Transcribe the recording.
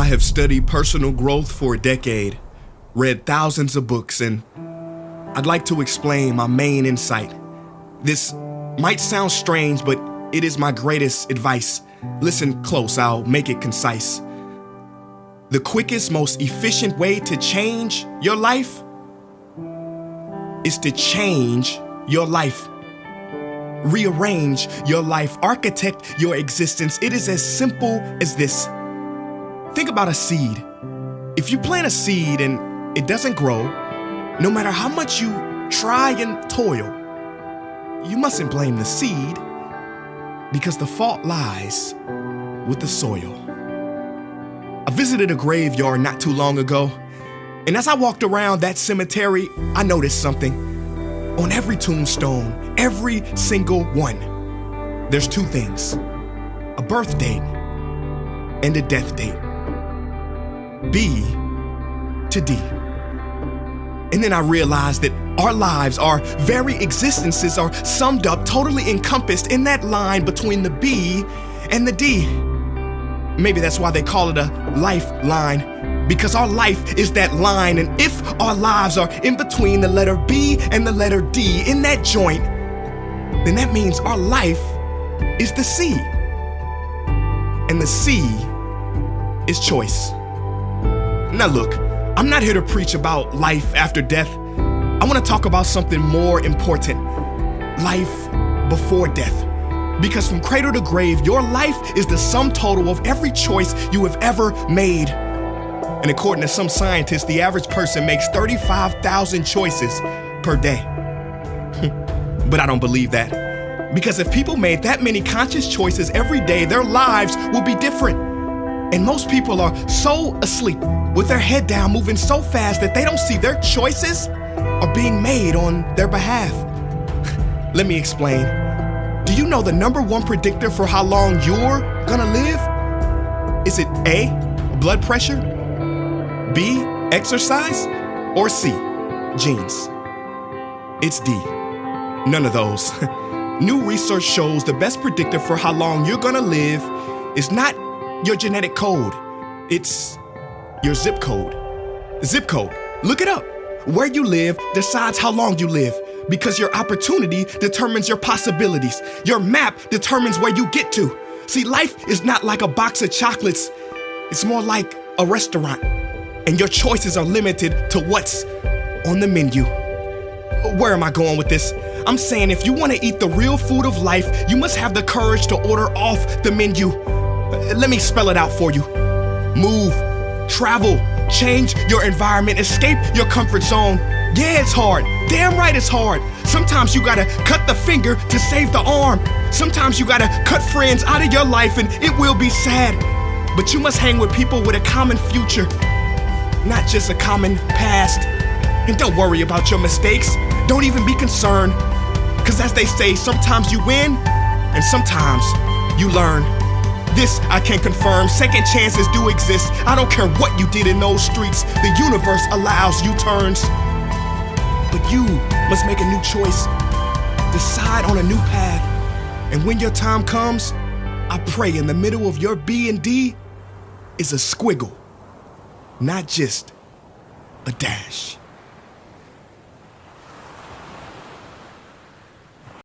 I have studied personal growth for a decade, read thousands of books, and I'd like to explain my main insight. This might sound strange, but it is my greatest advice. Listen close, I'll make it concise. The quickest, most efficient way to change your life is to change your life. Rearrange your life, architect your existence. It is as simple as this. Think about a seed. If you plant a seed and it doesn't grow, no matter how much you try and toil, you mustn't blame the seed because the fault lies with the soil. I visited a graveyard not too long ago, and as I walked around that cemetery, I noticed something. On every tombstone, every single one, there's two things: a birth date and a death date. B to D. And then I realized that our lives, our very existences are summed up, totally encompassed in that line between the B and the D. Maybe that's why they call it a lifeline, because our life is that line. And if our lives are in between the letter B and the letter D in that joint, then that means our life is the C. And the C is choice. Now look, I'm not here to preach about life after death. I want to talk about something more important: life before death. Because from cradle to grave, your life is the sum total of every choice you have ever made. And according to some scientists, the average person makes 35,000 choices per day. But I don't believe that. Because if people made that many conscious choices every day, their lives will be different. And most people are so asleep, with their head down, moving so fast that they don't see their choices are being made on their behalf. Let me explain. Do you know the number one predictor for how long you're gonna live? Is it A, blood pressure, B, exercise, or C, genes? It's D, none of those. New research shows the best predictor for how long you're gonna live is not your genetic code, it's your zip code. Zip code, look it up. Where you live decides how long you live, because your opportunity determines your possibilities. Your map determines where you get to. See, life is not like a box of chocolates. It's more like a restaurant, and your choices are limited to what's on the menu. Where am I going with this? I'm saying if you want to eat the real food of life, you must have the courage to order off the menu. Let me spell it out for you. Move, travel, change your environment, escape your comfort zone. Yeah, it's hard. Damn right it's hard. Sometimes you gotta cut the finger to save the arm. Sometimes you gotta cut friends out of your life, and it will be sad. But you must hang with people with a common future, not just a common past. And don't worry about your mistakes. Don't even be concerned. Cause as they say, sometimes you win and sometimes you learn. This I can confirm, second chances do exist. I don't care what you did in those streets, the universe allows U-turns. But you must make a new choice, decide on a new path. And when your time comes, I pray in the middle of your B and D is a squiggle, not just a dash.